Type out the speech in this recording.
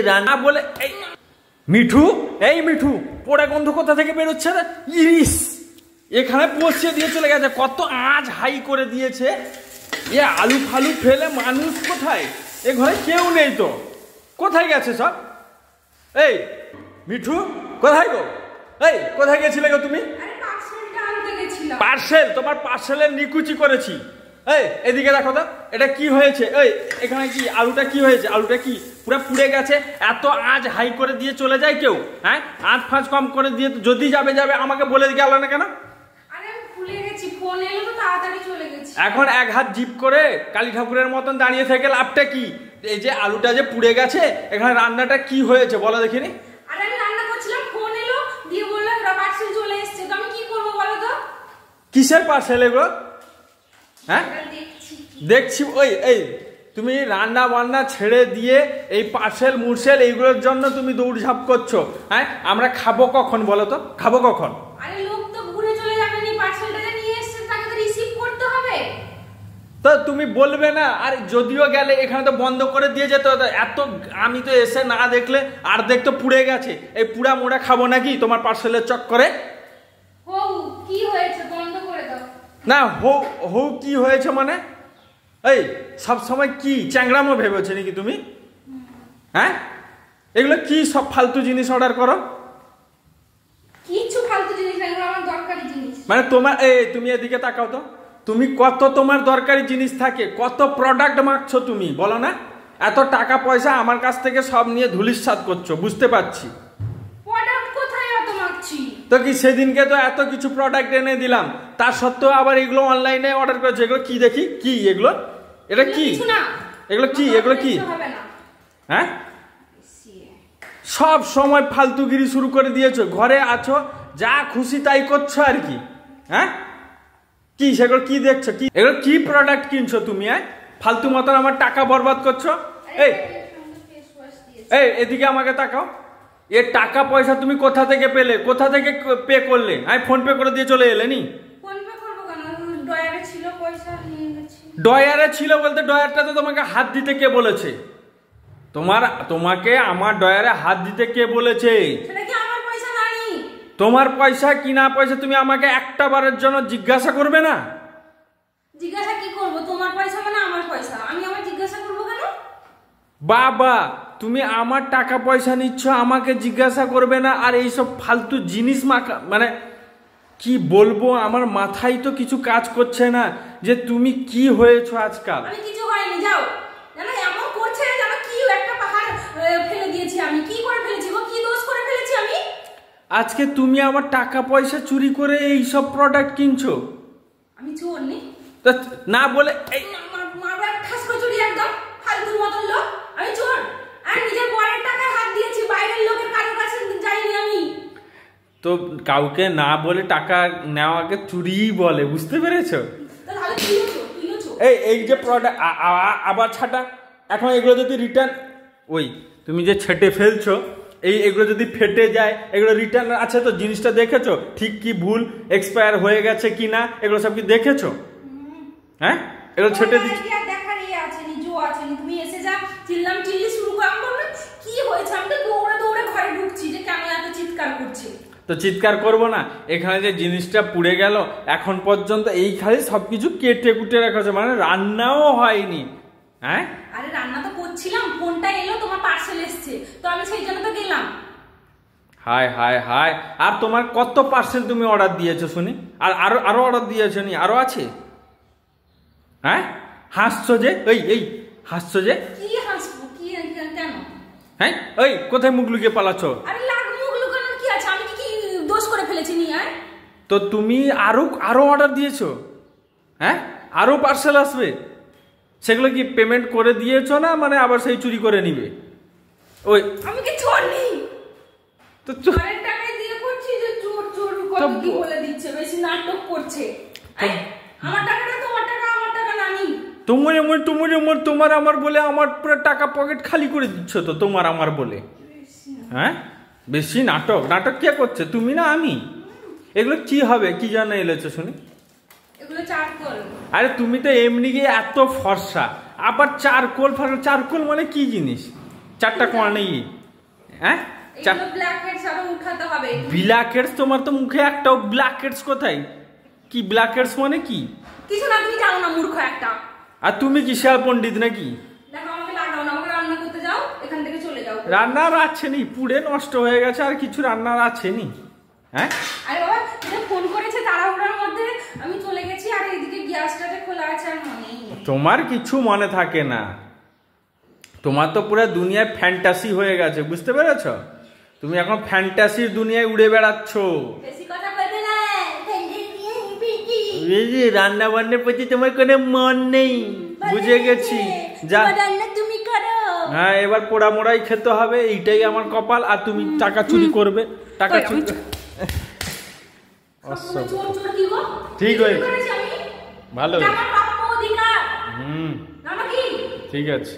রান্না বলে মিঠু, এই মিঠু, পোড়া গন্ধ কোথা থেকে বেরোচ্ছে রে? ইরিস এখানে বসিয়ে দিয়ে চলে গেছে, কত আঁচ হাই করে দিয়েছে। এ আলু ফালু ফেলে মানুষ কোথায়? এ ঘরে কেউ নেই তো, কোথায় গেছে সব? এই মিঠু কোথায় গো? এই কোথায় গেছিলে গো তুমি? পার্সেল, তোমার পার্সেলের নিকুচি করেছি। এই এদিকে দেখো তো, এটা কি হয়েছে? এই এখানে কি আলুটা কি হয়েছে? আলুটা কি পুরো পুড়ে গেছে? এত আঁচ হাই করে দিয়ে চলে যায় কেউ? হ্যাঁ, আঁচ ফাঁচ কম করে দিয়ে যদি যাবে আমাকে বলে গেল না কেন? এখন এক হাত জিপ করে কালী ঠাকুরের মতন দাঁড়িয়ে থেকে লাভটা কি? এই যে আলুটা যে পুড়ে গেছে, এখানে রান্নাটা কি হয়েছে বলো দেখিনি? কিসের পার্সেল এগুলো? হ্যাঁ দেখছি। এই তুমি রান্না বান্না ছেড়ে দিয়ে এই পার্সেল মুরসেল এইগুলোর জন্য তুমি দৌড়ঝাঁপ করছো। হ্যাঁ, আমরা খাবো কখন বলো তো? খাবো কখন? তো তুমি বলবে না? আর যদিও গেলে এখানে তো বন্ধ করে দিয়ে যেতে হতো। এত আমি তো এসে না দেখলে আর দেখতো পুড়ে গেছে। এই পুড়া মোড়া খাবো নাকি তোমার পার্সেলের চক্করে? না হো কি হয়েছে মানে? এই সব সময় কি চ্যাংড়ামো ভেবেছো নাকি তুমি? হ্যাঁ, এগুলো কি সব ফালতু জিনিস অর্ডার করো? কিছু ফালতু জিনিস না, এগুলো আমার দরকারি জিনিস। মানে তোমার তুমি এদিকে তাকাও তো, তুমি কত তোমার দরকারি জিনিস থাকে, কত প্রোডাক্ট মাখছো তুমি বলো না? এত টাকা পয়সা আমার কাছ থেকে সব নিয়ে ধুলিস্বাদ করছো, বুঝতে পারছি। তো কি সেদিনকে তো এত কিছু প্রোডাক্ট এনে দিলাম, তার সত্ত্বেও আবার এগুলো অনলাইনে অর্ডার করেছে। এগুলো কি দেখি? কি এগুলো? এটা কি? এগুলো কি? এগুলো কি? হ্যাঁ, সব সময় ফালতুগিরি শুরু করে দিয়েছো। ঘরে আছো, যা খুশি তাই করছো আর কি। হ্যাঁ, কি সেগুলো কি দেখছো? কি এগুলো কি প্রোডাক্ট কিনছো তুমি? হ্যাঁ, ফালতু মতন আমার টাকা বরবাদ করছো। এই এদিকে আমাকে তাকাও। এর টাকা পয়সা তুমি কোথা থেকে পেলে? কোথা থেকে পে করলে? আমি ফোন পে করে দিয়ে চলে এলে নি? ডয়ারে ছিল বলতে, ডয়ারটা তো তোমাকে হাত দিতে কে বলেছে? তোমাকে আমার ডয়ারে হাত দিতে কে বলেছে? তোমার পয়সা কি না পয়সা তুমি আমাকে একটা বারের জন্য জিজ্ঞাসা করবে না? জিজ্ঞাসা কি করব? তোমার পয়সা মানে আমার পয়সা, আমি আমার জিজ্ঞাসা করব কেন? বাবা, তুমি আমার টাকা পয়সা নিচ্ছ, আমাকে জিজ্ঞাসা করবে না? আর এইসব ফালতু জিনিস মাখা, মানে কি বলবো, আমার মাথায় তো কিছু কাজ করছে না যে তুমি কি হয়েছো আজকাল। আমি কিছু হয়নি, যাও। জানো এমন করছে যেন কি একটা পাহাড় ফেলে দিয়েছি আমি। কি করে ফেলেছি গো? কি দোষ করে ফেলেছি আমি? আজকে তুমি আমার টাকা পয়সা চুরি করে এই সব প্রোডাক্ট কিনছো। আমি চোর নি? না বলে এই মারবা ঠাস করে চুরি, একদম ফালতুর মতন লোক। আমি চোর? আমি নিজের বরের টাকায় হাত দিয়েছি, বাইরের লোকের কারোর কাছে যাইনি আমি। তো কাউকে না বলে টাকা নেওয়াকে চুরিই বলে, বুঝতে পেরেছো? তাহলে কি হলো? এই যে প্রোডাক্ট আবার ছাটা, এখন এগুলো যদি রিটার্ন, ওই তুমি যে ছেটে ফেলছো, এগুলো যদি ফেটে যায়, এগুলো রিটার্ন আছে তো? জিনিসটা দেখেছো ঠিক কি ভুল, এক্সপায়ার হয়ে গেছে কি না, এগুলো সব কি দেখেছো? হ্যাঁ, এগুলো ছেটে দিচ্ছি। তুমি এসে যা চিল্লাম চিল্লি শুরু করলাম, কি হয়েছে? আমি তো দৌড়ে দৌড়ে ঘরে ঢুকছি যে কেন এত চিৎকার করছে। তো চিৎকার করবো না? এখানে যে জিনিসটা পুড়ে গেল, এখন পর্যন্ত এই খালি সবকিছু কেটে কুটে রাখা, মানে রান্নাও হয়নি। হ্যাঁ, আরে রান্না তো করছিলাম, ফোনটা এলো, তোমার পার্সেল এসেছে, তো আমি সেই জন্য তো গেলাম। হায় হায় হায়, আর তোমার কত পার্সেল তুমি অর্ডার দিয়েছো শুনি? আর আরো অর্ডার দিয়েছো নি? আরো আছে? হ্যাঁ, হাসছো যে? এই হাসছো যে? কি হাসবো? কি কেন? হ্যাঁ, ওই কোথায় মুখ লুকিয়ে পালাচ্ছ? আরে মুখ লুকানোর কি আছে? আমি কি দোষ করে ফেলেছি নি? আর তো তুমি আরো অর্ডার দিয়েছো? হ্যাঁ, আরো পার্সেল আসবে, সেগুলো কি পেমেন্ট করে দিয়েছো না মানে আবার সেই চুরি করে নিবে? ওই আমি কি চোর নেই? তো চোরের টাকায় দিয়ে করছি যে চোর চোর কত কি বলে দিচ্ছে, বেশি নাটক করছে। আমার টাকাটা তোমার টাকা, আমার টাকা নানি। তোমার আমার বলে আমার পুরো টাকা পকেট খালি করে দিচ্ছ তো, তোমার আমার বলে। হ্যাঁ, বেশি নাটক কে করছে, তুমি না আমি? এগুলো কি হবে, কি জানা এলেছো শুনি? এগুলো চারকোল। আরে তুমি তো এমনি গিয়ে এত ফর্সা, আবার চারকোল মানে কি জিনিস? 4টা কোয়া নেই, হ্যাঁ? ব্ল্যাক হেডস আরো উঠাতে হবে। Blackheads? তোমার তো মুখে একটাও ব্ল্যাক হেডস কোথায়? কি ব্ল্যাক হেডস মানে কি? কিছু না, তুমি জানো না, মূর্খ একটা। আর তুমি কি শিয়াল পণ্ডিত নাকি? দেখো আমাকে লাগাও না, আমাকে রান্না করতে যাও, এখান থেকে চলে যাও। রান্নার আছে নি, পুড়ে নষ্ট হয়ে গেছে, আর কিছু রান্নার আছে নি? হ্যাঁ আরে বাবা, তুমি ফোন করেছে তাড়াহুড়োর মধ্যে, আমি চলে গেছি, আর এইদিকে গ্যাসটাতে খোলা আছে, আর মনেই নেই। তোমার কিছু মনে থাকে না, তোমার তো পুরো দুনিয়ায় ফ্যান্টাসি হয়ে গেছে, বুঝতে পেরেছ? তুমি এখন ফ্যান্টাসির দুনিয়ায় উড়ে বেড়াচ্ছ। বেশি কথা বলবে না, রান্না বান্নার প্রতি তোমার কোনো মন নেই, বুঝে গেছি। যা রান্না তুমি করো। হ্যাঁ, এবার পোড়া মোড়াই খেতে হবে, এইটাই আমার কপাল। আর তুমি টাকা চুরি করবে, টাকা চুরি। ঠিক হয়েছে, ভালো, ঠিক আছে।